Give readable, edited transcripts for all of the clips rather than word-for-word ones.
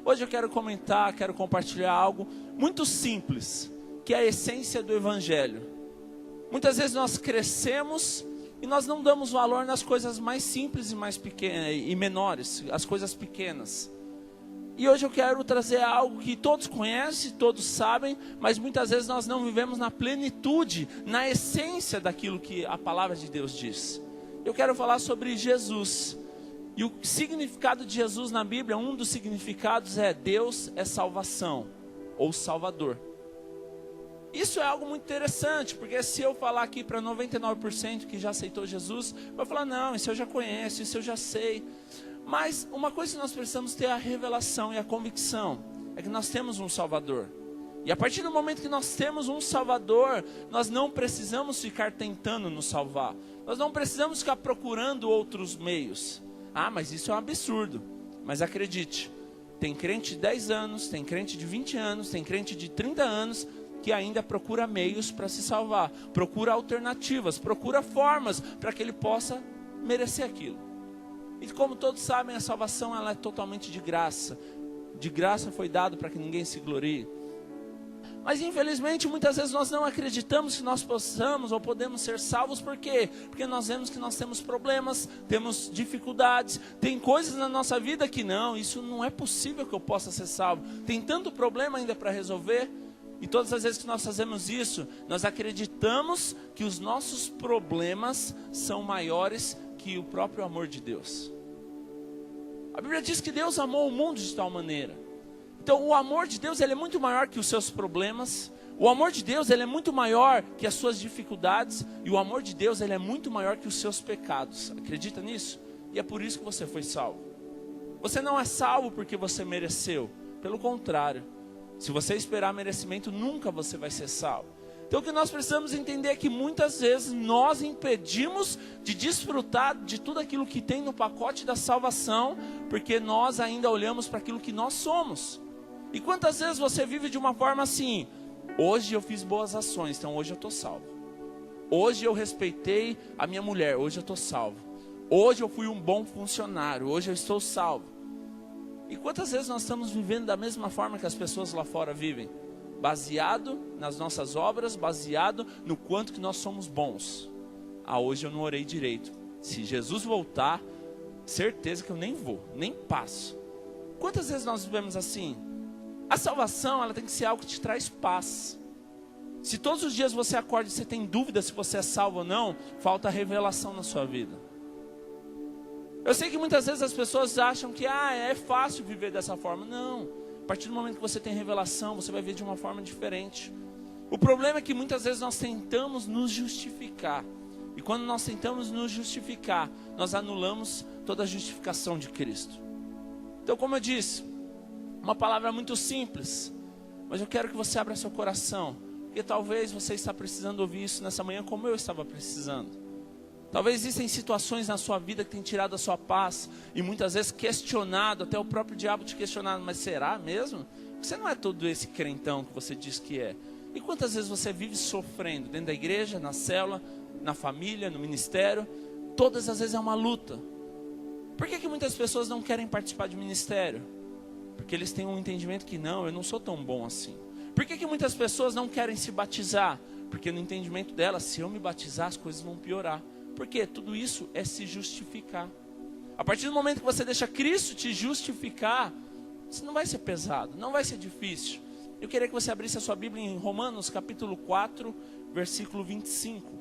Hoje eu quero comentar, quero compartilhar algo muito simples, que é a essência do Evangelho. Muitas vezes nós crescemos e nós não damos valor nas coisas mais simples e mais pequenas e menores, as coisas pequenas. E hoje eu quero trazer algo que todos conhecem, todos sabem, mas muitas vezes nós não vivemos na plenitude, na essência daquilo que a palavra de Deus diz. Eu quero falar sobre Jesus. E o significado de Jesus na Bíblia, um dos significados é Deus é salvação, ou Salvador. Isso é algo muito interessante, porque se eu falar aqui para 99% que já aceitou Jesus, vai falar, não, isso eu já conheço, isso eu já sei. Mas uma coisa que nós precisamos ter é a revelação e a convicção, é que nós temos um Salvador. E a partir do momento que nós temos um Salvador, nós não precisamos ficar tentando nos salvar. Nós não precisamos ficar procurando outros meios. Ah, mas isso é um absurdo. Mas acredite, tem crente de 10 anos, tem crente de 20 anos, tem crente de 30 anos que ainda procura meios para se salvar. Procura alternativas, procura formas para que ele possa merecer aquilo. E como todos sabem, a salvação ela é totalmente de graça. De graça foi dado para que ninguém se glorie. Mas infelizmente muitas vezes nós não acreditamos que nós possamos ou podemos ser salvos. Por quê? Porque nós vemos que nós temos problemas, temos dificuldades, tem coisas na nossa vida que não, isso não é possível que eu possa ser salvo. Tem tanto problema ainda para resolver. E todas as vezes que nós fazemos isso, nós acreditamos que os nossos problemas são maiores que o próprio amor de Deus. A Bíblia diz que Deus amou o mundo de tal maneira. Então o amor de Deus ele é muito maior que os seus problemas. O amor de Deus ele é muito maior que as suas dificuldades. E o amor de Deus ele é muito maior que os seus pecados. Acredita nisso? E é por isso que você foi salvo. Você não é salvo porque você mereceu. Pelo contrário. Se você esperar merecimento, nunca você vai ser salvo. Então o que nós precisamos entender é que muitas vezes nós impedimos de desfrutar de tudo aquilo que tem no pacote da salvação, porque nós ainda olhamos para aquilo que nós somos. E quantas vezes você vive de uma forma assim, hoje eu fiz boas ações, então hoje eu estou salvo. Hoje eu respeitei a minha mulher, hoje eu estou salvo. Hoje eu fui um bom funcionário, hoje eu estou salvo. E quantas vezes nós estamos vivendo da mesma forma que as pessoas lá fora vivem? Baseado nas nossas obras, baseado no quanto que nós somos bons. Ah, hoje eu não orei direito. Se Jesus voltar, certeza que eu nem vou, nem passo. Quantas vezes nós vivemos assim? A salvação, ela tem que ser algo que te traz paz. Se todos os dias você acorda e você tem dúvida se você é salvo ou não, falta revelação na sua vida. Eu sei que muitas vezes as pessoas acham que é fácil viver dessa forma. Não. A partir do momento que você tem revelação, você vai ver de uma forma diferente. O problema é que muitas vezes nós tentamos nos justificar. E quando nós tentamos nos justificar, nós anulamos toda a justificação de Cristo. Então, como eu disse, uma palavra muito simples, mas eu quero que você abra seu coração, porque talvez você está precisando ouvir isso nessa manhã como eu estava precisando. Talvez existem situações na sua vida que têm tirado a sua paz e muitas vezes questionado, até o próprio diabo te questionado, mas será mesmo? Você não é todo esse crentão que você diz que é. E quantas vezes você vive sofrendo dentro da igreja, na célula, na família, no ministério? Todas as vezes é uma luta. Por que muitas pessoas não querem participar de ministério? Porque eles têm um entendimento que não, eu não sou tão bom assim. Por que muitas pessoas não querem se batizar? Porque no entendimento delas, se eu me batizar, as coisas vão piorar. Porque tudo isso é se justificar. A partir do momento que você deixa Cristo te justificar, isso não vai ser pesado, não vai ser difícil. Eu queria que você abrisse a sua Bíblia em Romanos capítulo 4, versículo 25.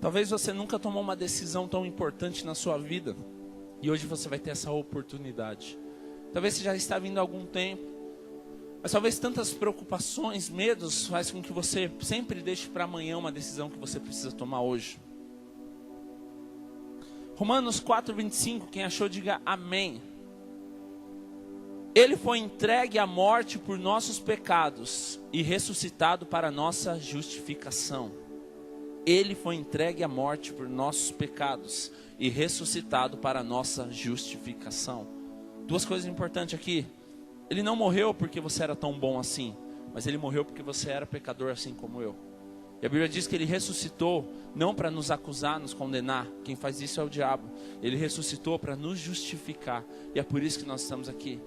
Talvez você nunca tomou uma decisão tão importante na sua vida, e hoje você vai ter essa oportunidade. Talvez você já está vindo há algum tempo, mas talvez tantas preocupações, medos, faz com que você sempre deixe para amanhã uma decisão que você precisa tomar hoje. Romanos 4:25, quem achou diga amém. Ele foi entregue à morte por nossos pecados e ressuscitado para nossa justificação. Ele foi entregue à morte por nossos pecados e ressuscitado para nossa justificação. Duas coisas importantes aqui. Ele não morreu porque você era tão bom assim, mas ele morreu porque você era pecador assim como eu. E a Bíblia diz que Ele ressuscitou não para nos acusar, nos condenar. Quem faz isso é o diabo. Ele ressuscitou para nos justificar. E é por isso que nós estamos aqui.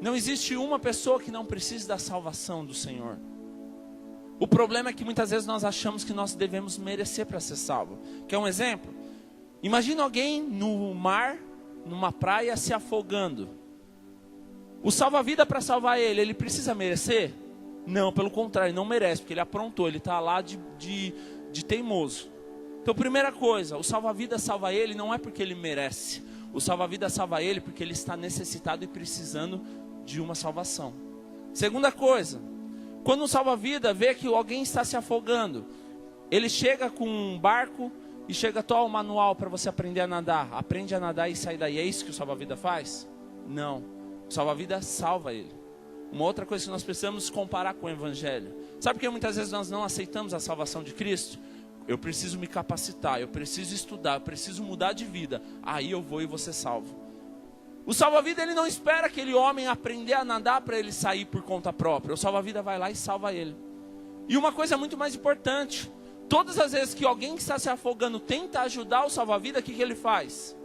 Não existe uma pessoa que não precise da salvação do Senhor. O problema é que muitas vezes nós achamos que nós devemos merecer para ser salvo. Quer um exemplo? Imagina alguém no mar, numa praia, se afogando. O salva-vida, para salvar ele precisa merecer? Não, pelo contrário, não merece, porque ele aprontou, ele está lá de teimoso. Então, primeira coisa, o salva-vida salva ele não é porque ele merece. O salva-vida salva ele porque ele está necessitado e precisando de uma salvação. Segunda coisa, quando um salva-vida vê que alguém está se afogando, ele chega com um barco e chega, toma o manual para você aprender a nadar. Aprende a nadar e sai daí. É isso que o salva-vida faz? Não. O salva-vida salva ele. Uma outra coisa que nós precisamos comparar com o Evangelho. Sabe por que muitas vezes nós não aceitamos a salvação de Cristo? Eu preciso me capacitar, eu preciso estudar, eu preciso mudar de vida. Aí eu vou e vou ser salvo. O salva-vida, ele não espera aquele homem aprender a nadar para ele sair por conta própria. O salva-vida vai lá e salva ele. E uma coisa muito mais importante. Todas as vezes que alguém que está se afogando tenta ajudar o salva-vida, o que ele faz?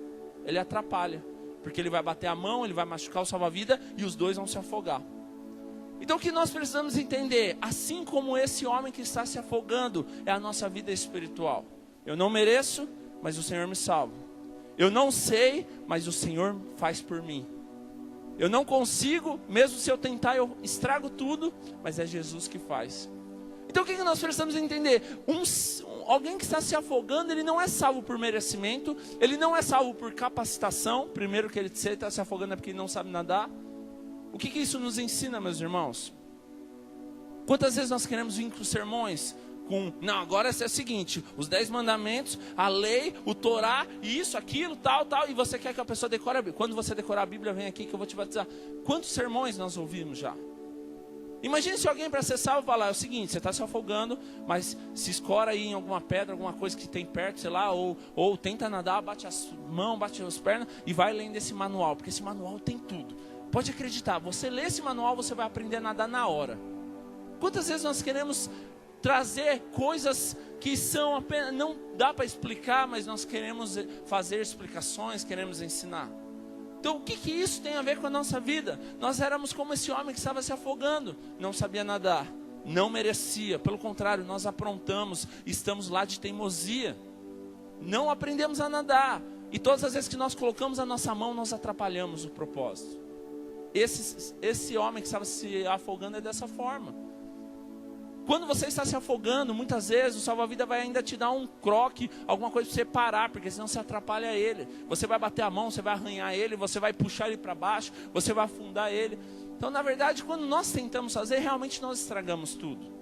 Ele atrapalha. Porque ele vai bater a mão, ele vai machucar o salva-vida e os dois vão se afogar. Então o que nós precisamos entender? Assim como esse homem que está se afogando, é a nossa vida espiritual. Eu não mereço, mas o Senhor me salva. Eu não sei, mas o Senhor faz por mim. Eu não consigo, mesmo se eu tentar, eu estrago tudo, mas é Jesus que faz. Então o que nós precisamos entender? Alguém que está se afogando, ele não é salvo por merecimento, ele não é salvo por capacitação. Primeiro que ele está se afogando é porque ele não sabe nadar. O que isso nos ensina, meus irmãos? Quantas vezes nós queremos vir com sermões não, agora é o seguinte, os 10 mandamentos, a lei, o Torá, isso, aquilo, tal, e você quer que a pessoa decore a Bíblia. Quando você decorar a Bíblia, vem aqui que eu vou te batizar. Quantos sermões nós ouvimos já? Imagine se alguém para ser salvo falar, é o seguinte, você está se afogando, mas se escora aí em alguma pedra, alguma coisa que tem perto, sei lá, ou tenta nadar, bate as mãos, bate as pernas e vai lendo esse manual, porque esse manual tem tudo. Pode acreditar, você lê esse manual, você vai aprender a nadar na hora. Quantas vezes nós queremos trazer coisas que são apenas, não dá para explicar, mas nós queremos fazer explicações, queremos ensinar. Então o que isso tem a ver com a nossa vida? Nós éramos como esse homem que estava se afogando, não sabia nadar, não merecia, pelo contrário, nós aprontamos, estamos lá de teimosia, não aprendemos a nadar, e todas as vezes que nós colocamos a nossa mão, nós atrapalhamos o propósito. Esse homem que estava se afogando é dessa forma. Quando você está se afogando, muitas vezes o salva-vida vai ainda te dar um croque, alguma coisa para você parar, porque senão você atrapalha ele. Você vai bater a mão, você vai arranhar ele, você vai puxar ele para baixo, você vai afundar ele. Então, na verdade, quando nós tentamos fazer, realmente nós estragamos tudo.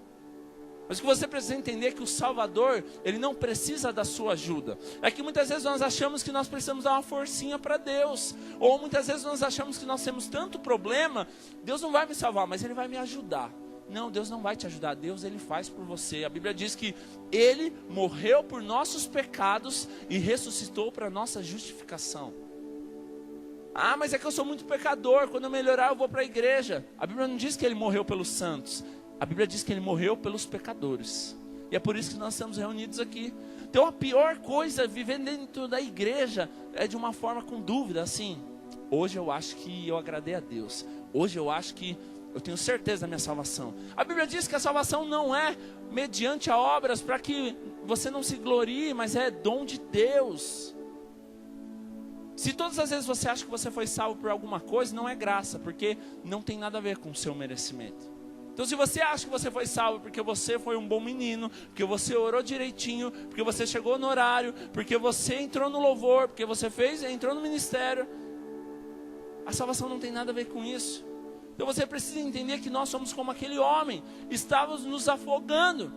Mas o que você precisa entender é que o Salvador, ele não precisa da sua ajuda. É que muitas vezes nós achamos que nós precisamos dar uma forcinha para Deus. Ou muitas vezes nós achamos que nós temos tanto problema, Deus não vai me salvar, mas Ele vai me ajudar. Não, Deus não vai te ajudar, Deus Ele faz por você. A Bíblia diz que Ele morreu por nossos pecados e ressuscitou para nossa justificação. Ah, mas é que eu sou muito pecador, quando eu melhorar eu vou para a igreja. A Bíblia não diz que Ele morreu pelos santos, a Bíblia diz que Ele morreu pelos pecadores. E é por isso que nós estamos reunidos aqui. Então a pior coisa, viver dentro da igreja, é de uma forma com dúvida, assim. Hoje eu acho que eu agradei a Deus, hoje eu acho que eu tenho certeza da minha salvação. A Bíblia diz que a salvação não é mediante a obras para que você não se glorie, mas é dom de Deus. Se todas as vezes você acha que você foi salvo por alguma coisa, não é graça, porque não tem nada a ver com o seu merecimento. Então se você acha que você foi salvo porque você foi um bom menino, porque você orou direitinho, porque você chegou no horário, porque você entrou no louvor, porque você entrou no ministério, a salvação não tem nada a ver com isso. Então você precisa entender que nós somos como aquele homem, estávamos nos afogando,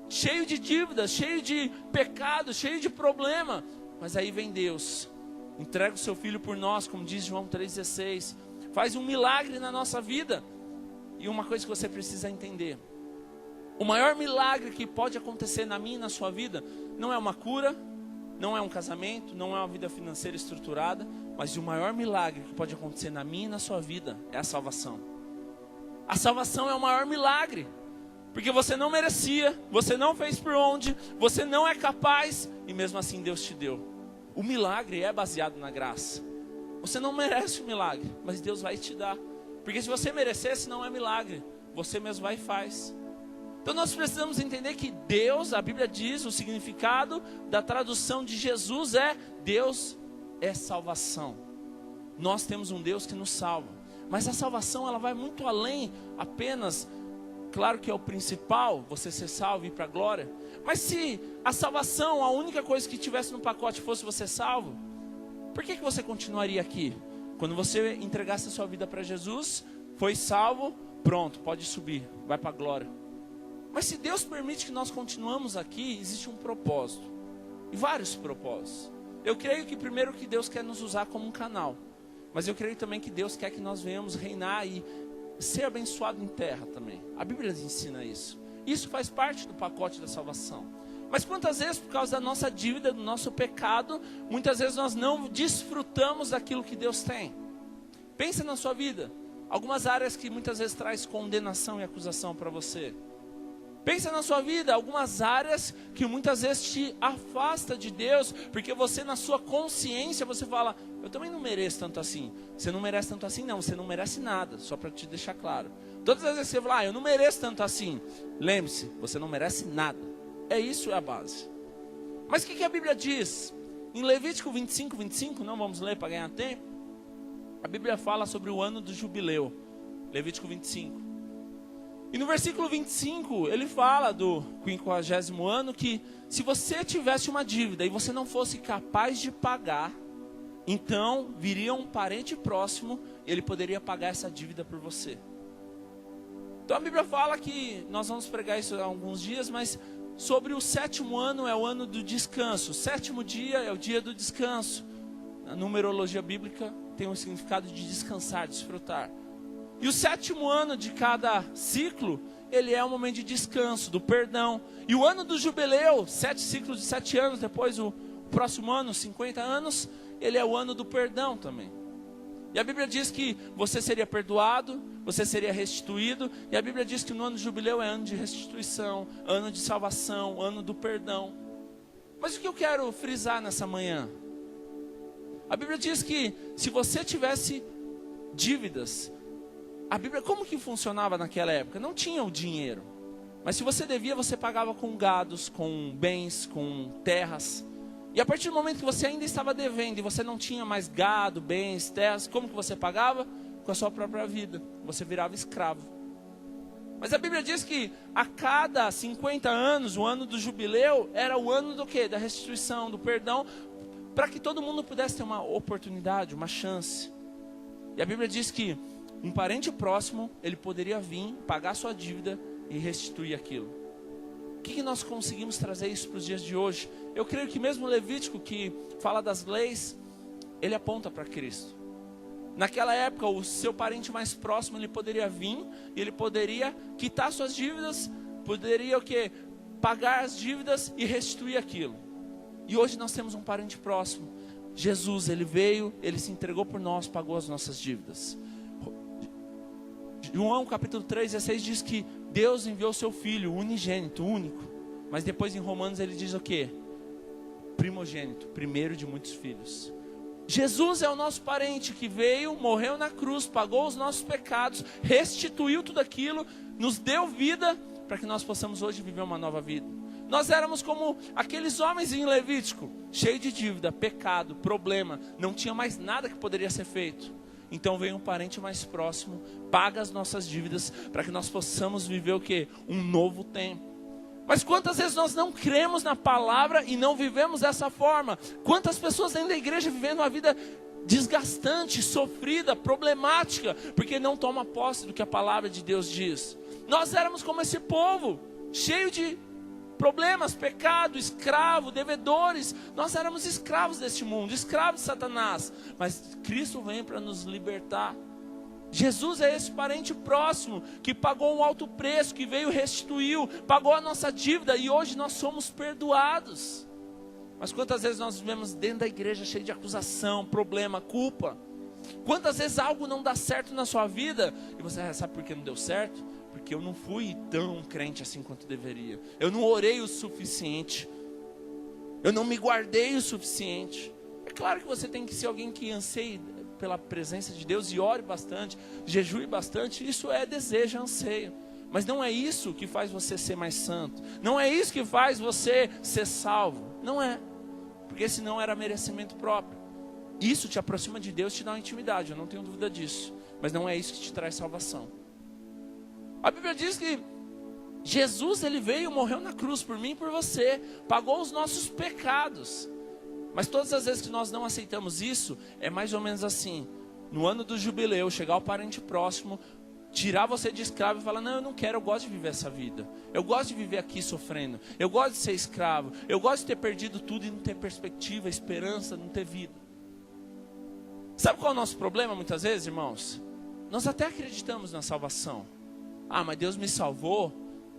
cheio de dívidas, cheio de pecados, cheio de problema. Mas aí vem Deus, entrega o seu filho por nós, como diz João 3,16, faz um milagre na nossa vida. E uma coisa que você precisa entender, o maior milagre que pode acontecer na minha e na sua vida, não é uma cura, não é um casamento, não é uma vida financeira estruturada, mas o maior milagre que pode acontecer na minha e na sua vida é a salvação. A salvação é o maior milagre. Porque você não merecia, você não fez por onde, você não é capaz, e mesmo assim Deus te deu. O milagre é baseado na graça. Você não merece o milagre, mas Deus vai te dar. Porque se você merecesse, não é milagre, você mesmo vai e faz. Então nós precisamos entender que Deus, a Bíblia diz, o significado da tradução de Jesus é: Deus é salvação. Nós temos um Deus que nos salva. Mas a salvação, ela vai muito além apenas, claro que é o principal, você ser salvo e ir para a glória. Mas se a salvação, a única coisa que tivesse no pacote fosse você salvo, por que você continuaria aqui? Quando você entregasse a sua vida para Jesus, foi salvo, pronto, pode subir, vai para a glória. Mas se Deus permite que nós continuamos aqui, existe um propósito. E vários propósitos. Eu creio que primeiro que Deus quer nos usar como um canal. Mas eu creio também que Deus quer que nós venhamos reinar e ser abençoado em terra também. A Bíblia ensina isso. Isso faz parte do pacote da salvação. Mas quantas vezes, por causa da nossa dívida, do nosso pecado, muitas vezes nós não desfrutamos daquilo que Deus tem. Pensa na sua vida. Algumas áreas que muitas vezes traz condenação e acusação para você. Pensa na sua vida, algumas áreas que muitas vezes te afasta de Deus, porque você na sua consciência, você fala: eu também não mereço tanto assim. Você não merece tanto assim? Não, você não merece nada, só para te deixar claro. Todas as vezes que você fala: eu não mereço tanto assim, lembre-se, você não merece nada. Isso é a base. Mas o que a Bíblia diz? Em Levítico 25, não vamos ler para ganhar tempo. A Bíblia fala sobre o ano do jubileu. Levítico 25. E no versículo 25, ele fala do 50º ano que se você tivesse uma dívida e você não fosse capaz de pagar, então viria um parente próximo e ele poderia pagar essa dívida por você. Então a Bíblia fala que, nós vamos pregar isso há alguns dias, mas sobre o 7º ano é o ano do descanso. O 7º dia é o dia do descanso. Na numerologia bíblica tem um significado de descansar, desfrutar. E o 7º ano de cada ciclo, ele é um momento de descanso, do perdão. E o ano do jubileu, 7 ciclos de 7 anos, depois o próximo ano, 50 anos, ele é o ano do perdão também. E a Bíblia diz que você seria perdoado, você seria restituído. E a Bíblia diz que no ano do jubileu é ano de restituição, ano de salvação, ano do perdão. Mas o que eu quero frisar nessa manhã? A Bíblia diz que se você tivesse dívidas, a Bíblia, como que funcionava naquela época? Não tinha o dinheiro. Mas se você devia, você pagava com gados, com bens, com terras. E a partir do momento que você ainda estava devendo e você não tinha mais gado, bens, terras, como que você pagava? Com a sua própria vida. Você virava escravo. Mas a Bíblia diz que a cada 50 anos, o ano do jubileu, era o ano do quê? Da restituição, do perdão, para que todo mundo pudesse ter uma oportunidade, uma chance. E a Bíblia diz que um parente próximo, ele poderia vir, pagar sua dívida e restituir aquilo. O que nós conseguimos trazer isso para os dias de hoje? Eu creio que mesmo o Levítico, que fala das leis, ele aponta para Cristo. Naquela época, o seu parente mais próximo, ele poderia vir, e ele poderia quitar suas dívidas, poderia o quê? Pagar as dívidas e restituir aquilo. E hoje nós temos um parente próximo. Jesus, ele veio, ele se entregou por nós, pagou as nossas dívidas. João capítulo 3:16 diz que Deus enviou seu Filho, o unigênito, único. Mas depois em Romanos ele diz o quê? Primogênito, primeiro de muitos filhos. Jesus é o nosso parente que veio, morreu na cruz, pagou os nossos pecados, restituiu tudo aquilo, nos deu vida para que nós possamos hoje viver uma nova vida. Nós éramos como aqueles homens em Levítico, cheios de dívida, pecado, problema, não tinha mais nada que poderia ser feito. Então vem um parente mais próximo, paga as nossas dívidas, para que nós possamos viver o quê? Um novo tempo. Mas quantas vezes nós não cremos na palavra e não vivemos dessa forma? Quantas pessoas dentro da igreja vivendo uma vida desgastante, sofrida, problemática, porque não toma posse do que a palavra de Deus diz. Nós éramos como esse povo, cheio de problemas, pecado, escravo, devedores. Nós éramos escravos deste mundo, escravos de Satanás. Mas Cristo vem para nos libertar. Jesus é esse parente próximo que pagou um alto preço, que veio, restituiu, pagou a nossa dívida e hoje nós somos perdoados. Mas quantas vezes nós vivemos dentro da igreja cheio de acusação, problema, culpa? Quantas vezes algo não dá certo na sua vida e você sabe por que não deu certo? porque eu não fui tão crente assim quanto deveria. Eu não orei o suficiente. Eu não me guardei o suficiente. É claro que você tem que ser alguém que anseie pela presença de Deus e ore bastante, jejue bastante. Isso é desejo, anseio. Mas não é isso que faz você ser mais santo. Não é isso que faz você ser salvo. Não é. Porque senão era merecimento próprio. Isso te aproxima de Deus, te dá uma intimidade, eu não tenho dúvida disso. Mas não é isso que te traz salvação. A Bíblia diz que Jesus, ele veio, morreu na cruz por mim e por você. Pagou os nossos pecados. Mas todas as vezes que nós não aceitamos isso, é mais ou menos assim. No ano do jubileu, chegar o parente próximo, tirar você de escravo e falar, não, eu não quero, eu gosto de viver essa vida. Eu gosto de viver aqui sofrendo. Eu gosto de ser escravo. Eu gosto de ter perdido tudo e não ter perspectiva, esperança, não ter vida. Sabe qual é o nosso problema muitas vezes, irmãos? Nós até acreditamos na salvação. Ah, mas Deus me salvou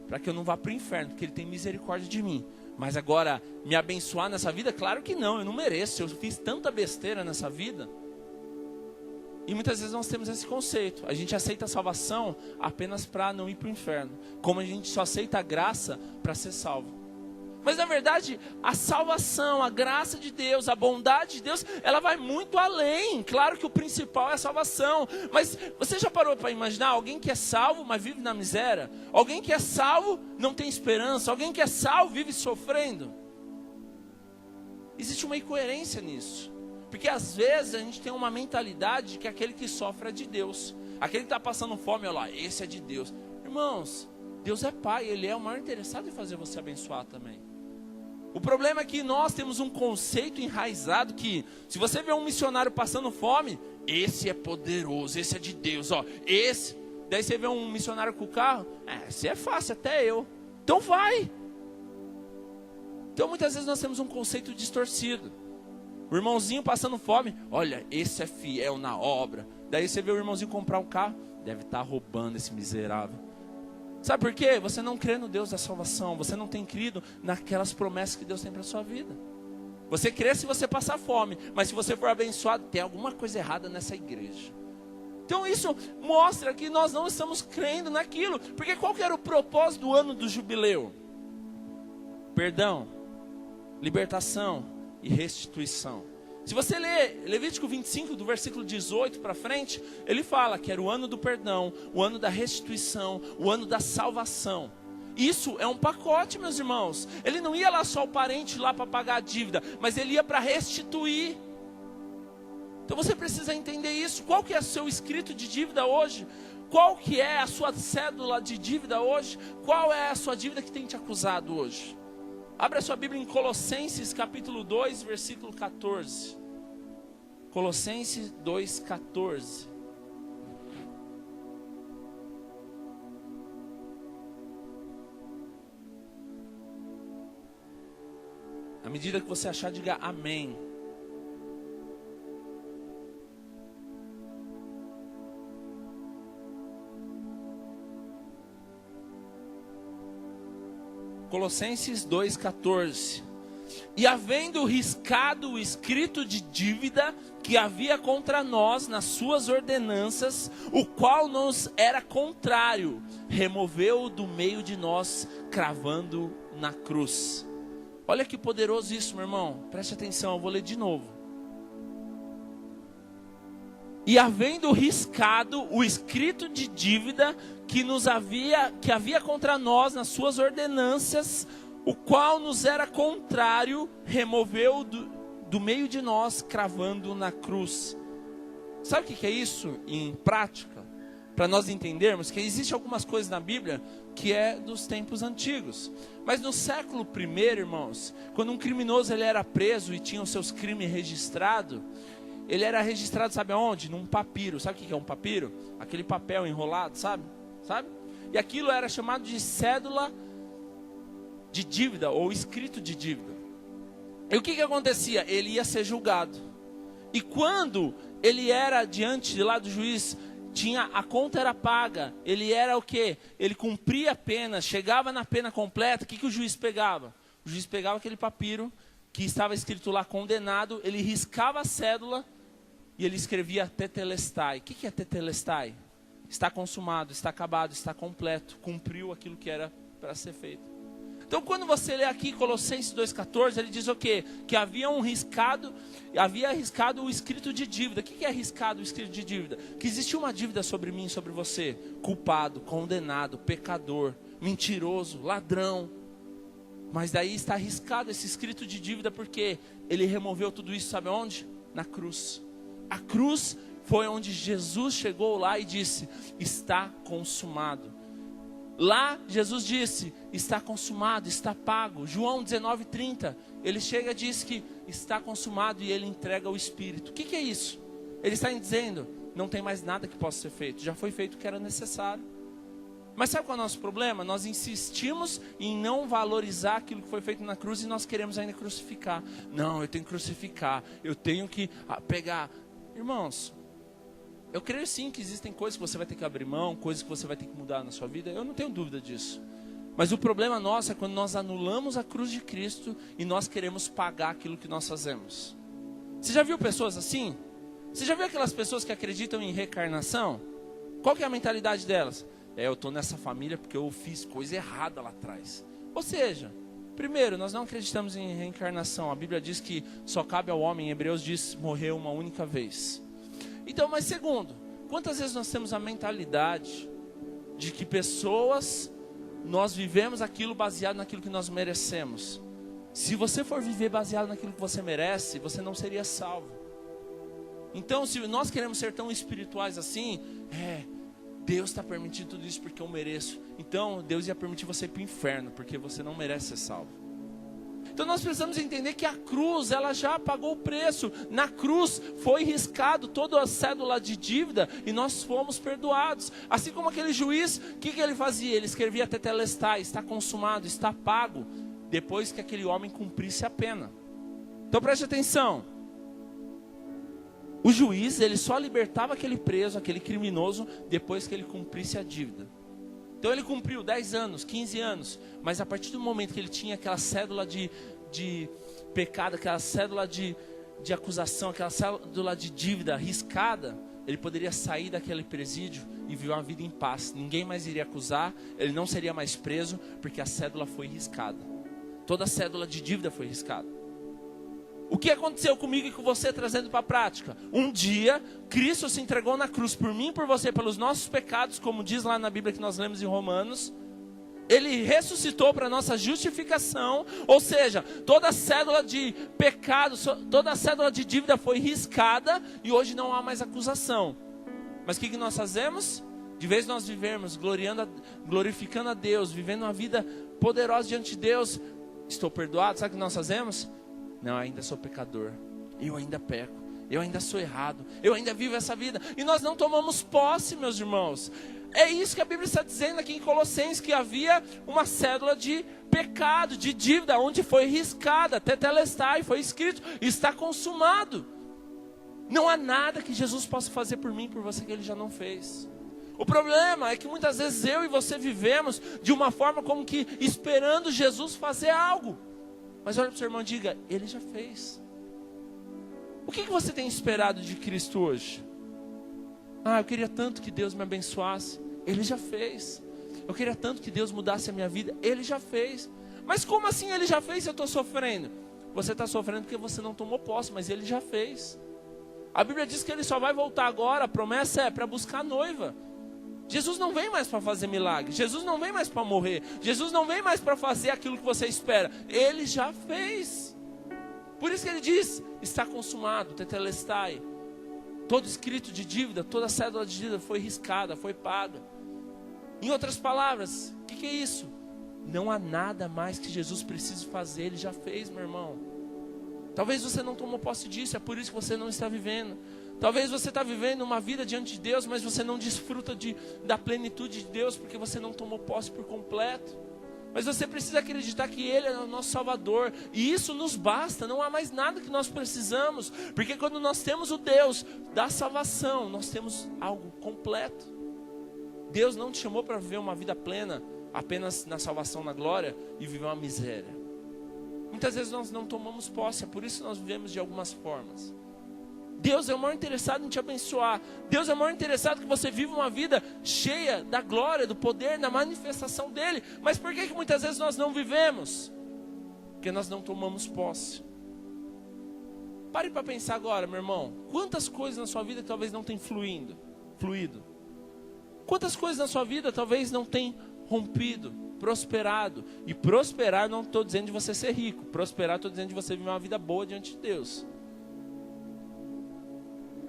para que eu não vá para o inferno, porque Ele tem misericórdia de mim. Mas agora, me abençoar nessa vida? Claro que não, eu não mereço. Eu fiz tanta besteira nessa vida. E muitas vezes nós temos esse conceito. A gente aceita a salvação apenas para não ir para o inferno. Como a gente só aceita a graça para ser salvo. Mas na verdade, a salvação, a graça de Deus, a bondade de Deus, ela vai muito além. Claro que o principal é a salvação. Mas você já parou para imaginar alguém que é salvo, mas vive na miséria? Alguém que é salvo, não tem esperança. Alguém que é salvo, vive sofrendo. Existe uma incoerência nisso. Porque às vezes a gente tem uma mentalidade de que aquele que sofre é de Deus. Aquele que está passando fome, olha lá, esse é de Deus. Irmãos, Deus é Pai, Ele é o maior interessado em fazer você abençoar também. O problema é que nós temos um conceito enraizado que, se você vê um missionário passando fome, esse é poderoso, esse é de Deus, ó, esse. Daí você vê um missionário com o carro, esse é fácil, até eu. Então vai. Então muitas vezes nós temos um conceito distorcido. O irmãozinho passando fome, olha, esse é fiel na obra. Daí você vê o irmãozinho comprar um carro, deve estar roubando esse miserável. Sabe por quê? Você não crê no Deus da salvação. Você não tem crido naquelas promessas que Deus tem para a sua vida. Você crê se você passar fome. Mas se você for abençoado, tem alguma coisa errada nessa igreja. Então isso mostra que nós não estamos crendo naquilo. Porque qual que era o propósito do ano do jubileu? Perdão, libertação e restituição. Se você ler Levítico 25, do versículo 18 para frente, ele fala que era o ano do perdão, o ano da restituição, o ano da salvação. Isso é um pacote, meus irmãos. Ele não ia lá só o parente lá para pagar a dívida, mas ele ia para restituir. Então você precisa entender isso. Qual que é o seu escrito de dívida hoje? Qual que é a sua cédula de dívida hoje? Qual é a sua dívida que tem te acusado hoje? Abra sua Bíblia em Colossenses capítulo 2, versículo 14. Colossenses 2, 14. À medida que você achar, diga amém. Colossenses 2,14. E havendo riscado o escrito de dívida que havia contra nós nas suas ordenanças, o qual nos era contrário, removeu do meio de nós, cravando na cruz. Olha que poderoso isso, meu irmão. Preste atenção, eu vou ler de novo. E havendo riscado o escrito de dívida que havia contra nós nas suas ordenanças, o qual nos era contrário, removeu do meio de nós, cravando na cruz. Sabe o que é isso em prática? Para nós entendermos que existem algumas coisas na Bíblia que é dos tempos antigos. Mas no século I, irmãos, quando um criminoso ele era preso e tinha os seus crimes registrados, ele era registrado, sabe aonde? Num papiro. Sabe o que é um papiro? Aquele papel enrolado, sabe? E aquilo era chamado de cédula de dívida, ou escrito de dívida. E o que acontecia? Ele ia ser julgado. E quando ele era diante de lá do juiz, a conta era paga. Ele era o quê? Ele cumpria a pena, chegava na pena completa. O que o juiz pegava? O juiz pegava aquele papiro que estava escrito lá condenado, ele riscava a cédula e ele escrevia tetelestai. O que é tetelestai? está consumado, está acabado, está completo, cumpriu aquilo que era para ser feito. Então quando você lê aqui Colossenses 2,14, ele diz o quê? Que havia arriscado o escrito de dívida. O que é arriscado o escrito de dívida? Que existia uma dívida sobre mim e sobre você. Culpado, condenado, pecador, mentiroso, ladrão. Mas daí está arriscado esse escrito de dívida porque ele removeu tudo isso, sabe onde? Na cruz. A cruz foi onde Jesus chegou lá e disse, está consumado. Lá Jesus disse, está consumado, está pago. João 19:30, ele chega e diz que está consumado e ele entrega o Espírito. O que é isso? Ele está dizendo, não tem mais nada que possa ser feito, já foi feito o que era necessário. Mas sabe qual é o nosso problema? Nós insistimos em não valorizar aquilo que foi feito na cruz e nós queremos ainda crucificar. Não, eu tenho que crucificar, eu tenho que pegar. Irmãos, eu creio sim que existem coisas que você vai ter que abrir mão, coisas que você vai ter que mudar na sua vida, eu não tenho dúvida disso. Mas o problema nosso é quando nós anulamos a cruz de Cristo e nós queremos pagar aquilo que nós fazemos. Você já viu pessoas assim? Você já viu aquelas pessoas que acreditam em reencarnação? Qual que é a mentalidade delas? Eu estou nessa família porque eu fiz coisa errada lá atrás. Ou seja, primeiro, nós não acreditamos em reencarnação. A Bíblia diz que só cabe ao homem, em Hebreus diz, morrer uma única vez. Então, mas segundo, quantas vezes nós temos a mentalidade de que nós vivemos aquilo baseado naquilo que nós merecemos? Se você for viver baseado naquilo que você merece, você não seria salvo. Então, se nós queremos ser tão espirituais assim, Deus está permitindo tudo isso porque eu mereço. Então, Deus ia permitir você ir para o inferno, porque você não merece ser salvo. Então nós precisamos entender que a cruz, ela já pagou o preço. Na cruz foi riscado toda a cédula de dívida e nós fomos perdoados. Assim como aquele juiz, o que ele fazia? Ele escrevia tetelestai, está consumado, está pago, depois que aquele homem cumprisse a pena. Então preste atenção. O juiz, ele só libertava aquele preso, aquele criminoso, depois que ele cumprisse a dívida. Então ele cumpriu 10 anos, 15 anos, mas a partir do momento que ele tinha aquela cédula de pecado, aquela cédula de acusação, aquela cédula de dívida riscada, ele poderia sair daquele presídio e viver uma vida em paz. Ninguém mais iria acusar, ele não seria mais preso, porque a cédula foi riscada. Toda a cédula de dívida foi riscada. O que aconteceu comigo e com você, trazendo para a prática? Um dia, Cristo se entregou na cruz por mim e por você, pelos nossos pecados, como diz lá na Bíblia que nós lemos em Romanos. Ele ressuscitou para a nossa justificação, ou seja, toda a cédula de pecado, toda a cédula de dívida foi riscada e hoje não há mais acusação. Mas o que nós fazemos? De vez nós vivermos glorificando a Deus, vivendo uma vida poderosa diante de Deus, estou perdoado, sabe o que nós fazemos? Não, eu ainda sou pecador, eu ainda peco, eu ainda sou errado, eu ainda vivo essa vida. E nós não tomamos posse, meus irmãos. É isso que a Bíblia está dizendo aqui em Colossenses, que havia uma cédula de pecado, de dívida, onde foi riscada, tetelestai, foi escrito, está consumado. Não há nada que Jesus possa fazer por mim, por você, que Ele já não fez. O problema é que muitas vezes eu e você vivemos de uma forma como que esperando Jesus fazer algo. Mas olha para o seu irmão e diga, Ele já fez. O que você tem esperado de Cristo hoje? Eu queria tanto que Deus me abençoasse. Ele já fez. Eu queria tanto que Deus mudasse a minha vida. Ele já fez. Mas como assim Ele já fez se eu estou sofrendo? Você está sofrendo porque você não tomou posse, mas Ele já fez. A Bíblia diz que Ele só vai voltar agora. A promessa é para buscar a noiva. Jesus não vem mais para fazer milagre. Jesus não vem mais para morrer. Jesus não vem mais para fazer aquilo que você espera. Ele já fez. Por isso que Ele diz, está consumado, tetelestai. Todo escrito de dívida, toda cédula de dívida foi riscada, foi paga. Em outras palavras, o que é isso? Não há nada mais que Jesus precise fazer, Ele já fez, meu irmão. Talvez você não tomou posse disso, é por isso que você não está vivendo. Talvez você está vivendo uma vida diante de Deus, mas você não desfruta da plenitude de Deus, porque você não tomou posse por completo. Mas você precisa acreditar que Ele é o nosso Salvador, e isso nos basta, não há mais nada que nós precisamos, porque quando nós temos o Deus da salvação, nós temos algo completo. Deus não te chamou para viver uma vida plena, apenas na salvação, na glória, e viver uma miséria. Muitas vezes nós não tomamos posse, é por isso que nós vivemos de algumas formas. Deus é o maior interessado em te abençoar. Deus é o maior interessado que você viva uma vida cheia da glória, do poder, da manifestação dele. Mas por que muitas vezes nós não vivemos? Porque nós não tomamos posse. Pare para pensar agora, meu irmão. Quantas coisas na sua vida talvez não tenham fluído? Quantas coisas na sua vida talvez não tenham rompido, prosperado? E prosperar, não estou dizendo de você ser rico. Prosperar, estou dizendo de você viver uma vida boa diante de Deus.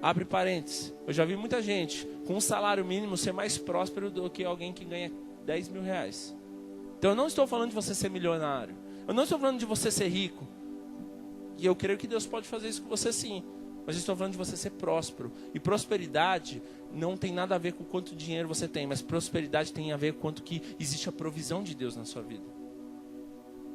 Abre parênteses. Eu já vi muita gente com um salário mínimo ser mais próspero do que alguém que ganha 10 mil reais. Então eu não estou falando de você ser milionário. Eu não estou falando de você ser rico. E eu creio que Deus pode fazer isso com você sim. Mas eu estou falando de você ser próspero. E prosperidade não tem nada a ver com quanto dinheiro você tem. Mas prosperidade tem a ver com quanto que existe a provisão de Deus na sua vida.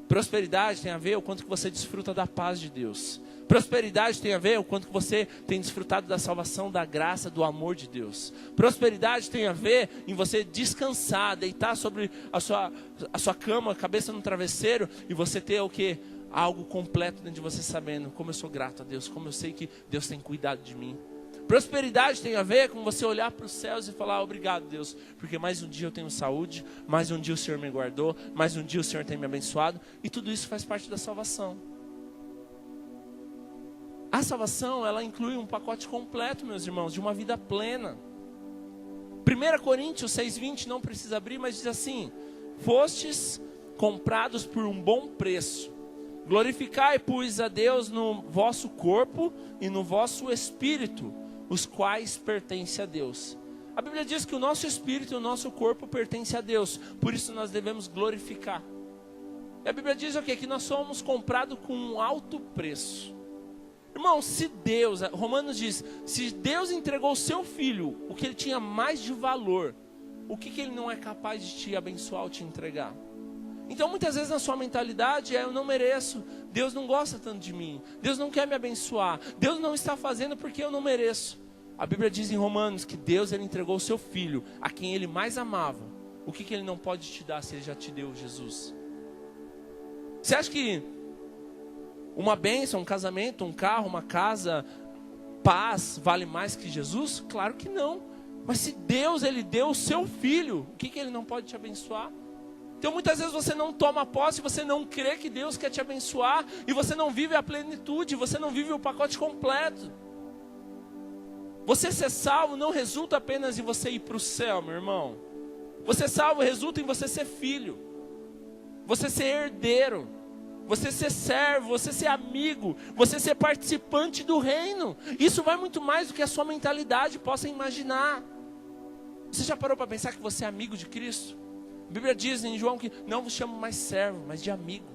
Prosperidade tem a ver com o quanto que você desfruta da paz de Deus. Prosperidade tem a ver com o quanto que você tem desfrutado da salvação, da graça, do amor de Deus. Prosperidade tem a ver em você descansar, deitar sobre a sua cama, a cabeça no travesseiro, e você ter o quê? Algo completo dentro de você, sabendo como eu sou grato a Deus, como eu sei que Deus tem cuidado de mim. Prosperidade tem a ver com você olhar para os céus e falar: obrigado, Deus, porque mais um dia eu tenho saúde, mais um dia o Senhor me guardou, mais um dia o Senhor tem me abençoado, e tudo isso faz parte da salvação. A salvação, ela inclui um pacote completo, meus irmãos, de uma vida plena. 1 Coríntios 6:20, não precisa abrir, mas diz assim: fostes comprados por um bom preço. Glorificai, pois, a Deus no vosso corpo e no vosso espírito, os quais pertencem a Deus. A Bíblia diz que o nosso espírito e o nosso corpo pertencem a Deus, por isso nós devemos glorificar. E a Bíblia diz o quê? Que nós somos comprados com um alto preço. Irmão, se Deus, Romanos diz, se Deus entregou o seu filho, o que ele tinha mais de valor, o que ele não é capaz de te abençoar ou te entregar? Então muitas vezes na sua mentalidade eu não mereço, Deus não gosta tanto de mim, Deus não quer me abençoar, Deus não está fazendo porque eu não mereço. A Bíblia diz em Romanos que Deus, ele entregou o seu filho, a quem ele mais amava. O que ele não pode te dar se ele já te deu Jesus? Você acha que uma bênção, um casamento, um carro, uma casa, paz vale mais que Jesus? Claro que não. Mas se Deus, ele deu o seu filho, o que ele não pode te abençoar? Então muitas vezes você não toma posse, você não crê que Deus quer te abençoar, e você não vive a plenitude, você não vive o pacote completo. Você ser salvo não resulta apenas em você ir para o céu, meu irmão. Você salvo resulta em você ser filho, você ser herdeiro, você ser servo, você ser amigo, você ser participante do reino. Isso vai muito mais do que a sua mentalidade possa imaginar. Você já parou para pensar que você é amigo de Cristo? A Bíblia diz em João que não vos chamo mais servo, mas de amigo.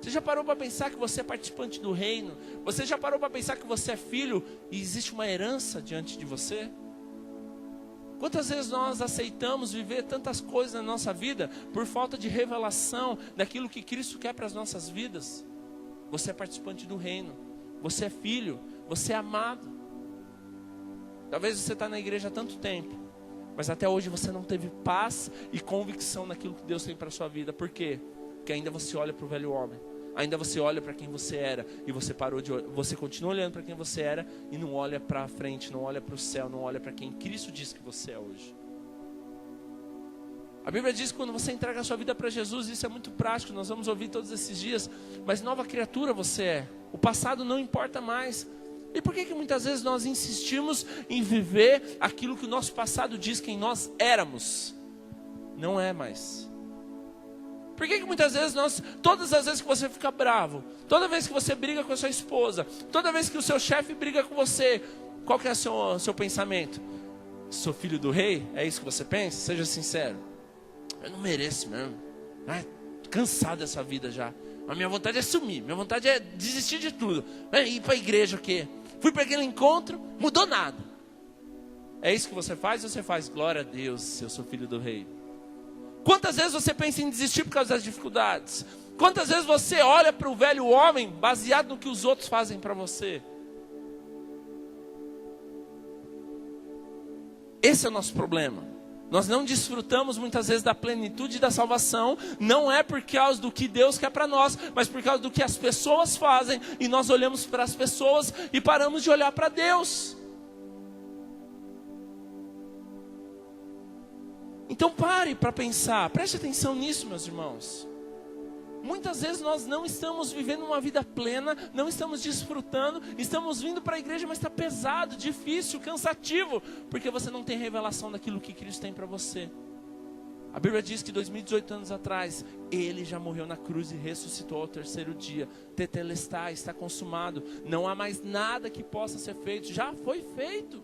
Você já parou para pensar que você é participante do reino? Você já parou para pensar que você é filho e existe uma herança diante de você? Quantas vezes nós aceitamos viver tantas coisas na nossa vida por falta de revelação daquilo que Cristo quer para as nossas vidas? Você é participante do reino, você é filho, você é amado. Talvez você está na igreja há tanto tempo, mas até hoje você não teve paz e convicção naquilo que Deus tem para a sua vida. Por quê? Porque ainda você olha para o velho homem, ainda você olha para quem você era, e você continua olhando para quem você era e não olha para frente, não olha para o céu, não olha para quem Cristo diz que você é hoje. A Bíblia diz que quando você entrega a sua vida para Jesus, isso é muito prático, nós vamos ouvir todos esses dias, mas nova criatura você é, o passado não importa mais. E por que muitas vezes nós insistimos em viver aquilo que o nosso passado diz quem nós éramos? Não é mais. Por que muitas vezes todas as vezes que você fica bravo, toda vez que você briga com a sua esposa, toda vez que o seu chefe briga com você, qual que é o seu pensamento? Sou filho do rei? É isso que você pensa? Seja sincero. Eu não mereço mesmo. Tô cansado dessa vida já. A minha vontade é sumir, minha vontade é desistir de tudo. Ir para a igreja o quê? Fui para aquele encontro, mudou nada. É isso que você faz? Ou você faz, glória a Deus, eu sou filho do rei? Quantas vezes você pensa em desistir por causa das dificuldades? Quantas vezes você olha para o velho homem baseado no que os outros fazem para você? Esse é o nosso problema. Nós não desfrutamos muitas vezes da plenitude da salvação, não é por causa do que Deus quer para nós, mas por causa do que as pessoas fazem, e nós olhamos para as pessoas e paramos de olhar para Deus. Então pare para pensar, preste atenção nisso, meus irmãos. Muitas vezes nós não estamos vivendo uma vida plena, não estamos desfrutando, estamos vindo para a igreja, mas está pesado, difícil, cansativo, porque você não tem revelação daquilo que Cristo tem para você. A Bíblia diz que 2018 anos atrás, Ele já morreu na cruz e ressuscitou ao terceiro dia. Tetelestai, está consumado, não há mais nada que possa ser feito, já foi feito.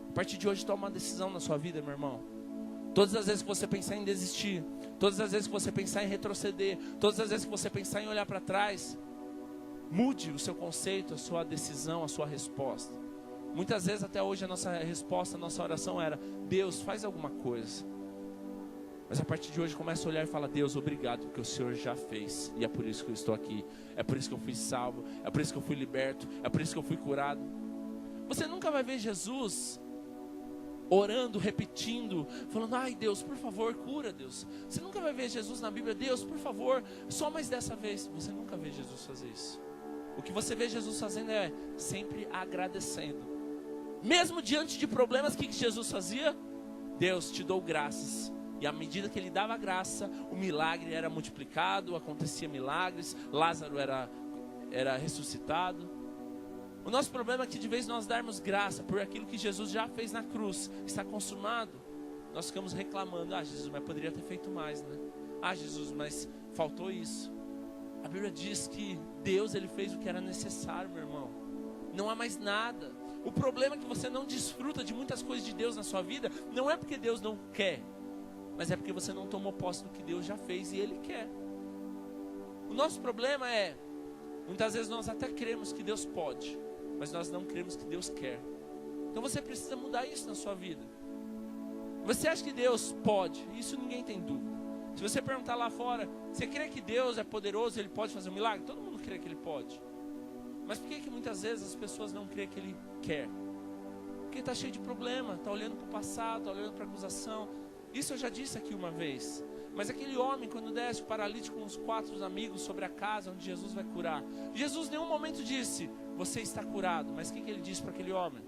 A partir de hoje toma uma decisão na sua vida, meu irmão. Todas as vezes que você pensar em desistir, todas as vezes que você pensar em retroceder, todas as vezes que você pensar em olhar para trás, mude o seu conceito, a sua decisão, a sua resposta. Muitas vezes até hoje a nossa resposta, a nossa oração era: Deus, faz alguma coisa. Mas a partir de hoje começa a olhar e fala: Deus, obrigado, porque o Senhor já fez, e é por isso que eu estou aqui, é por isso que eu fui salvo, é por isso que eu fui liberto, é por isso que eu fui curado. Você nunca vai ver Jesus orando, repetindo, falando: ai Deus, por favor, cura, Deus. Você nunca vai ver Jesus na Bíblia: Deus, por favor, só mais dessa vez. Você nunca vê Jesus fazer isso. O que você vê Jesus fazendo é sempre agradecendo. Mesmo diante de problemas, o que Jesus fazia? Deus, te dou graças. E à medida que Ele dava graça, o milagre era multiplicado, acontecia milagres, Lázaro era ressuscitado. O nosso problema é que de vez nós darmos graça por aquilo que Jesus já fez na cruz, está consumado, nós ficamos reclamando: ah Jesus, mas poderia ter feito mais, né? Ah Jesus, mas faltou isso. A Bíblia diz que Deus, Ele fez o que era necessário, meu irmão. Não há mais nada. O problema é que você não desfruta de muitas coisas de Deus na sua vida, não é porque Deus não quer, mas é porque você não tomou posse do que Deus já fez e Ele quer. O nosso problema é, muitas vezes nós até cremos que Deus pode, mas nós não cremos que Deus quer. Então você precisa mudar isso na sua vida. Você acha que Deus pode? Isso ninguém tem dúvida. Se você perguntar lá fora: você crê que Deus é poderoso, Ele pode fazer um milagre? Todo mundo crê que Ele pode. Mas por que muitas vezes as pessoas não crêem que Ele quer? Porque está cheio de problema, está olhando para o passado, está olhando para a acusação. Isso eu já disse aqui uma vez. Mas aquele homem, quando desce o paralítico com os 4 amigos sobre a casa onde Jesus vai curar, Jesus em nenhum momento disse: você está curado. Mas o que Ele disse para aquele homem?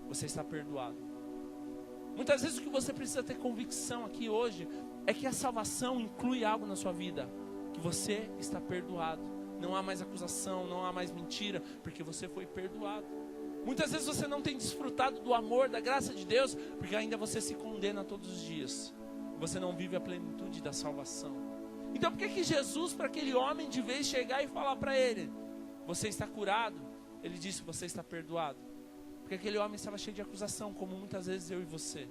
Você está perdoado. Muitas vezes o que você precisa ter convicção aqui hoje é que a salvação inclui algo na sua vida, que você está perdoado. Não há mais acusação, não há mais mentira, porque você foi perdoado. Muitas vezes você não tem desfrutado do amor, da graça de Deus, porque ainda você se condena todos os dias. Você não vive a plenitude da salvação. Então por que Jesus, para aquele homem, de vez chegar e falar para ele: você está curado, Ele disse: você está perdoado? Porque aquele homem estava cheio de acusação, como muitas vezes eu e você.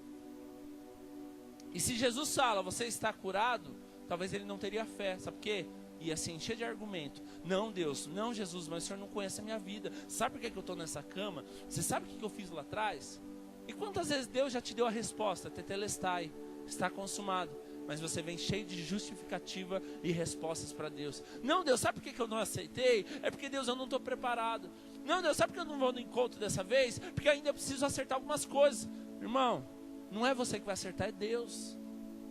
E se Jesus fala: você está curado, talvez ele não teria fé. Sabe por quê? Ia se encher de argumento. Não Deus, não Jesus, mas o Senhor não conhece a minha vida. Sabe por que eu estou nessa cama? Você sabe o que eu fiz lá atrás? E quantas vezes Deus já te deu a resposta: tetelestai, está consumado. Mas você vem cheio de justificativa e respostas para Deus. Não Deus, sabe por que eu não aceitei? É porque Deus, eu não estou preparado. Não Deus, sabe por que eu não vou no encontro dessa vez? Porque ainda eu preciso acertar algumas coisas. Irmão, não é você que vai acertar, é Deus.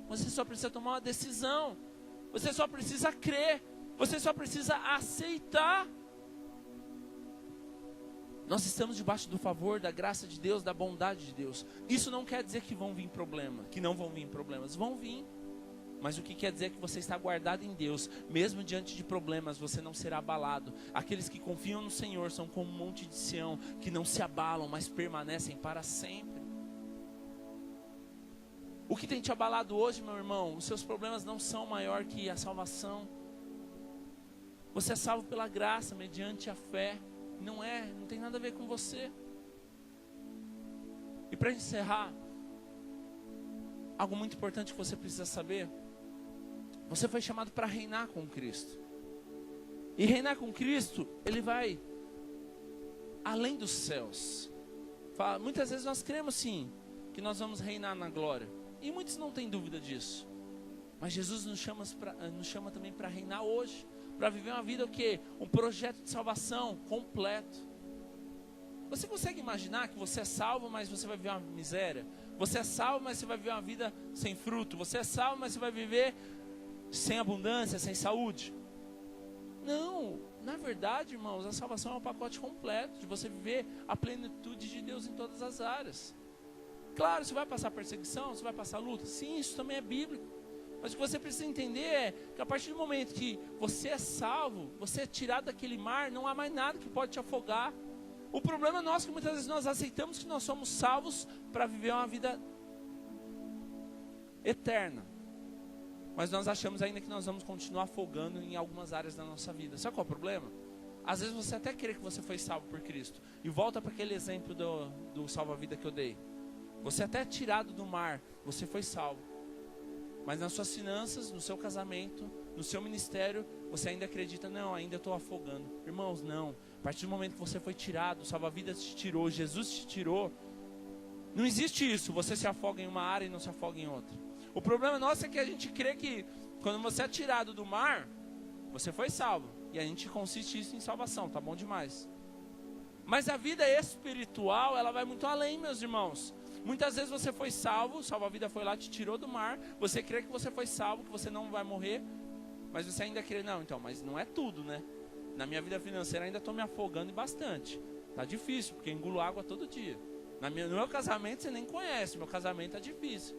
Você só precisa tomar uma decisão. Você só precisa crer. Você só precisa aceitar. Nós estamos debaixo do favor, da graça de Deus, da bondade de Deus. Isso não quer dizer que vão vir problemas, que não vão vir problemas. Vão vir. Mas o que quer dizer é que você está guardado em Deus. Mesmo diante de problemas, você não será abalado. Aqueles que confiam no Senhor são como um monte de Sião, que não se abalam, mas permanecem para sempre. O que tem te abalado hoje, meu irmão? Os seus problemas não são maior que a salvação. Você é salvo pela graça, mediante a fé. Não tem nada a ver com você. E para encerrar, algo muito importante que você precisa saber: você foi chamado para reinar com Cristo. E reinar com Cristo, Ele vai além dos céus. Muitas vezes nós cremos sim, que nós vamos reinar na glória. E muitos não têm dúvida disso. Mas Jesus nos chama também para reinar hoje. Para viver uma vida o quê? Um projeto de salvação completo. Você consegue imaginar que você é salvo, mas você vai viver uma miséria? Você é salvo, mas você vai viver uma vida sem fruto. Você é salvo, mas você vai viver sem abundância, sem saúde. Não, na verdade, irmãos, a salvação é um pacote completo de você viver a plenitude de Deus em todas as áreas. Claro, você vai passar perseguição, você vai passar luta. Sim, isso também é bíblico. Mas o que você precisa entender é que a partir do momento que você é salvo, você é tirado daquele mar, não há mais nada que pode te afogar. O problema nosso é que muitas vezes nós aceitamos que nós somos salvos para viver uma vida eterna. Mas nós achamos ainda que nós vamos continuar afogando em algumas áreas da nossa vida. Sabe qual é o problema? Às vezes você até crê que você foi salvo por Cristo. E volta para aquele exemplo do salva-vida que eu dei. Você até é tirado do mar, você foi salvo. Mas nas suas finanças, no seu casamento, no seu ministério, você ainda acredita, não, ainda estou afogando. Irmãos, não. A partir do momento que você foi tirado, o salva-vidas te tirou, Jesus te tirou. Não existe isso, você se afoga em uma área e não se afoga em outra. O problema nosso é que a gente crê que quando você é tirado do mar, você foi salvo. E a gente consiste isso em salvação, tá bom demais. Mas a vida espiritual, ela vai muito além, meus irmãos. Muitas vezes você foi salvo, o salva-vida foi lá, te tirou do mar. Você crê que você foi salvo, que você não vai morrer. Mas você ainda crê, não, então, mas não é tudo, né? Na minha vida financeira ainda estou me afogando e bastante. Tá difícil, porque engulo água todo dia. No meu casamento você nem conhece, meu casamento é difícil.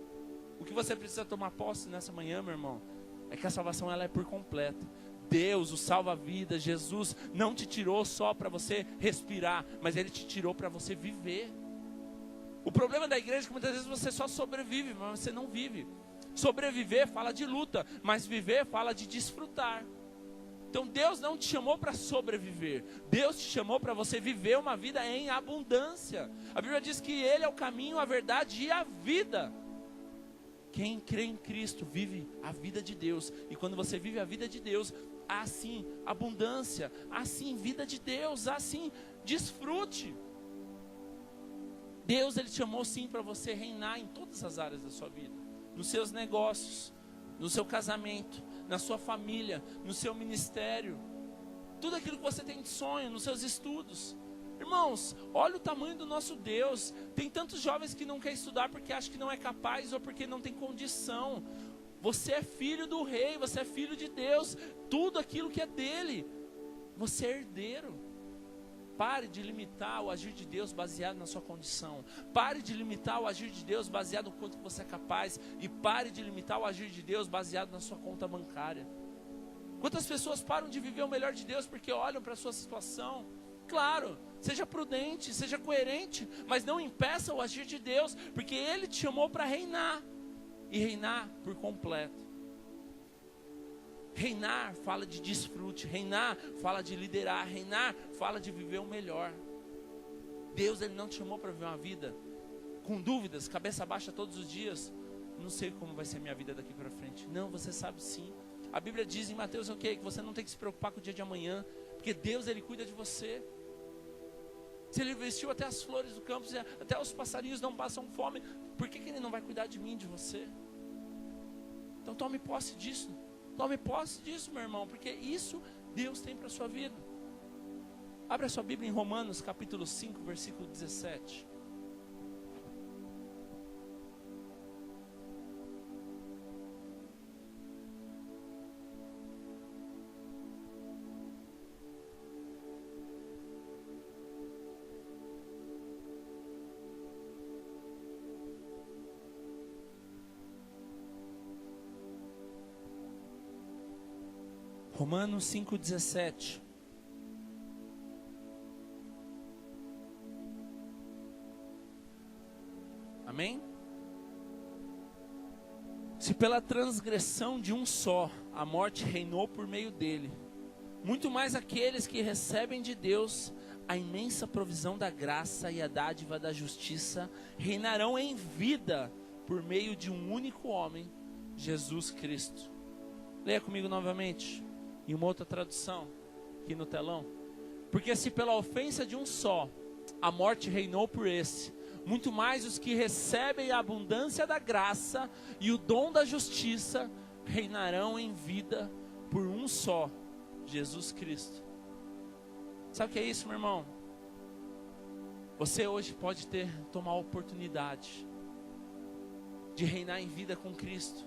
O que você precisa tomar posse nessa manhã, meu irmão, é que a salvação ela é por completa. Deus, o salva-vidas, Jesus, não te tirou só para você respirar, mas Ele te tirou para você viver. O problema da igreja é que muitas vezes você só sobrevive, mas você não vive. Sobreviver fala de luta, mas viver fala de desfrutar. Então Deus não te chamou para sobreviver. Deus te chamou para você viver uma vida em abundância. A Bíblia diz que Ele é o caminho, a verdade e a vida. Quem crê em Cristo vive a vida de Deus. E quando você vive a vida de Deus, há sim abundância, há sim vida de Deus, há sim desfrute. Deus, Ele te chamou sim para você reinar em todas as áreas da sua vida. Nos seus negócios, no seu casamento, na sua família, no seu ministério. Tudo aquilo que você tem de sonho, nos seus estudos. Irmãos, olha o tamanho do nosso Deus. Tem tantos jovens que não querem estudar porque acham que não é capaz ou porque não tem condição. Você é filho do rei, você é filho de Deus. Tudo aquilo que é dele, você é herdeiro. Pare de limitar o agir de Deus baseado na sua condição. Pare de limitar o agir de Deus baseado no quanto você é capaz. E pare de limitar o agir de Deus baseado na sua conta bancária. Quantas pessoas param de viver o melhor de Deus porque olham para a sua situação? Claro, seja prudente, seja coerente, mas não impeça o agir de Deus, porque Ele te chamou para reinar. E reinar por completo. Reinar fala de desfrute, reinar fala de liderar, reinar fala de viver o melhor. Deus, Ele não te chamou para viver uma vida com dúvidas, cabeça baixa todos os dias. Não sei como vai ser a minha vida daqui para frente. Não, você sabe sim. A Bíblia diz em Mateus o quê? Que você não tem que se preocupar com o dia de amanhã, porque Deus, Ele cuida de você. Se Ele vestiu até as flores do campo, até os passarinhos não passam fome, por que Ele não vai cuidar de mim, de você? Então tome posse disso. Tome posse disso, meu irmão, porque isso Deus tem para a sua vida. Abra sua Bíblia em Romanos capítulo 5, versículo 17. Romanos 5,17. Amém? Se pela transgressão de um só a morte reinou por meio dele, muito mais aqueles que recebem de Deus a imensa provisão da graça e a dádiva da justiça reinarão em vida por meio de um único homem, Jesus Cristo. Leia comigo novamente. Em uma outra tradução, aqui no telão. Porque se pela ofensa de um só, a morte reinou por esse, muito mais os que recebem a abundância da graça e o dom da justiça, reinarão em vida por um só, Jesus Cristo. Sabe o que é isso, meu irmão? Você hoje pode tomar a oportunidade de reinar em vida com Cristo.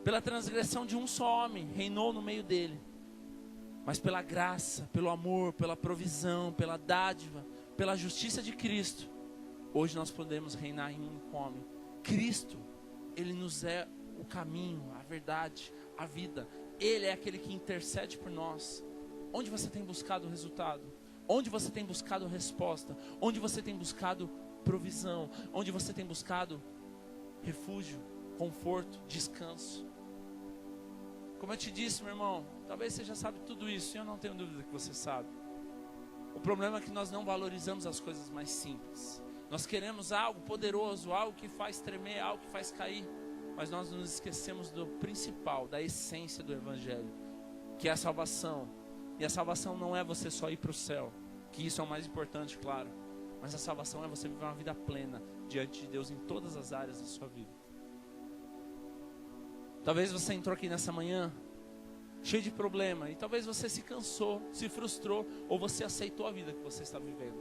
Pela transgressão de um só homem, reinou no meio dele. Mas pela graça, pelo amor, pela provisão, pela dádiva, pela justiça de Cristo, hoje nós podemos reinar em um único homem. Cristo, Ele nos é o caminho, a verdade, a vida. Ele é aquele que intercede por nós. Onde você tem buscado o resultado? Onde você tem buscado resposta? Onde você tem buscado provisão? Onde você tem buscado refúgio, conforto, descanso? Como eu te disse, meu irmão, talvez você já sabe tudo isso, e eu não tenho dúvida que você sabe. O problema é que nós não valorizamos as coisas mais simples. Nós queremos algo poderoso, algo que faz tremer, algo que faz cair, mas nós nos esquecemos do principal, da essência do Evangelho, que é a salvação. E a salvação não é você só ir para o céu, que isso é o mais importante, claro, mas a salvação é você viver uma vida plena diante de Deus em todas as áreas da sua vida. Talvez você entrou aqui nessa manhã cheio de problema, e talvez você se cansou, se frustrou, ou você aceitou a vida que você está vivendo.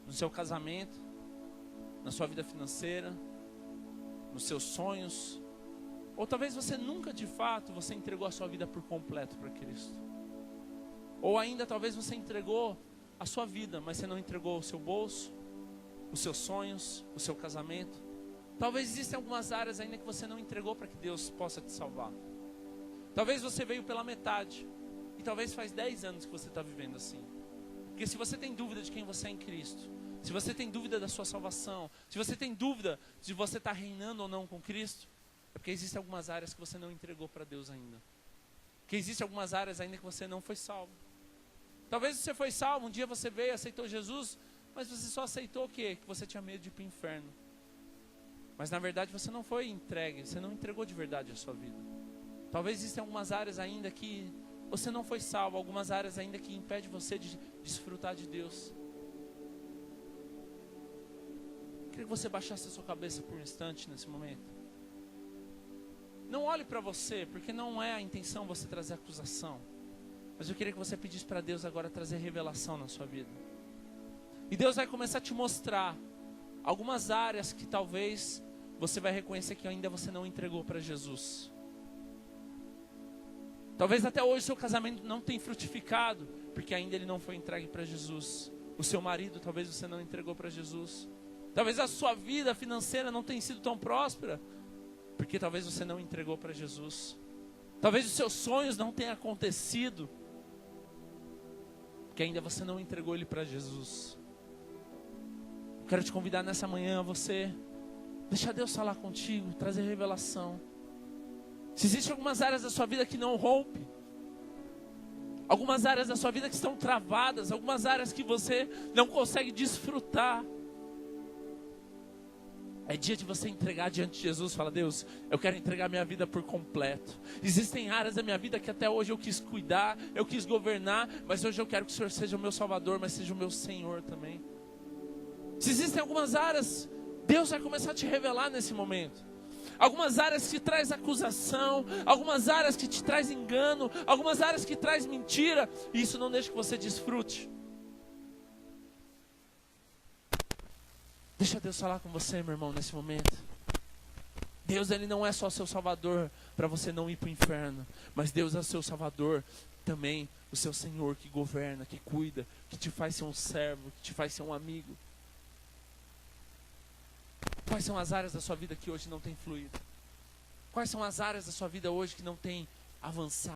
No seu casamento, na sua vida financeira, nos seus sonhos, ou talvez você nunca de fato, você entregou a sua vida por completo para Cristo. Ou ainda talvez você entregou a sua vida, mas você não entregou o seu bolso, os seus sonhos, o seu casamento. Talvez existam algumas áreas ainda que você não entregou para que Deus possa te salvar. Talvez você veio pela metade, e talvez faz 10 anos que você está vivendo assim. Porque se você tem dúvida de quem você é em Cristo, se você tem dúvida da sua salvação, se você tem dúvida de você estar reinando ou não com Cristo, é porque existem algumas áreas que você não entregou para Deus ainda. Porque existem algumas áreas ainda que você não foi salvo. Talvez você foi salvo, um dia você veio, aceitou Jesus, mas você só aceitou o quê? Que você tinha medo de ir para o inferno. Mas na verdade você não foi entregue, você não entregou de verdade a sua vida. Talvez existam algumas áreas ainda que você não foi salvo, algumas áreas ainda que impedem você de desfrutar de Deus. Eu queria que você baixasse a sua cabeça por um instante nesse momento. Não olhe para você, porque não é a intenção você trazer acusação. Mas eu queria que você pedisse para Deus agora trazer revelação na sua vida. E Deus vai começar a te mostrar algumas áreas que talvez você vai reconhecer que ainda você não entregou para Jesus. Talvez até hoje seu casamento não tenha frutificado, porque ainda ele não foi entregue para Jesus. O seu marido talvez você não entregou para Jesus. Talvez a sua vida financeira não tenha sido tão próspera, porque talvez você não entregou para Jesus. Talvez os seus sonhos não tenham acontecido, porque ainda você não entregou ele para Jesus. Eu quero te convidar nessa manhã a você deixar Deus falar contigo, trazer revelação. Se existem algumas áreas da sua vida que não rompe, algumas áreas da sua vida que estão travadas, algumas áreas que você não consegue desfrutar, é dia de você entregar diante de Jesus. Fala: Deus, eu quero entregar minha vida por completo. Existem áreas da minha vida que até hoje eu quis cuidar, eu quis governar, mas hoje eu quero que o Senhor seja o meu Salvador, mas seja o meu Senhor também. Se existem algumas áreas, Deus vai começar a te revelar nesse momento. Algumas áreas que traz acusação, algumas áreas que te traz engano, algumas áreas que traz mentira, e isso não deixa que você desfrute. Deixa Deus falar com você, meu irmão, nesse momento. Deus, Ele não é só seu Salvador para você não ir para o inferno, mas Deus é o seu Salvador também, o seu Senhor que governa, que cuida, que te faz ser um servo, que te faz ser um amigo. Quais são as áreas da sua vida que hoje não tem fluído? Quais são as áreas da sua vida hoje que não tem avançado?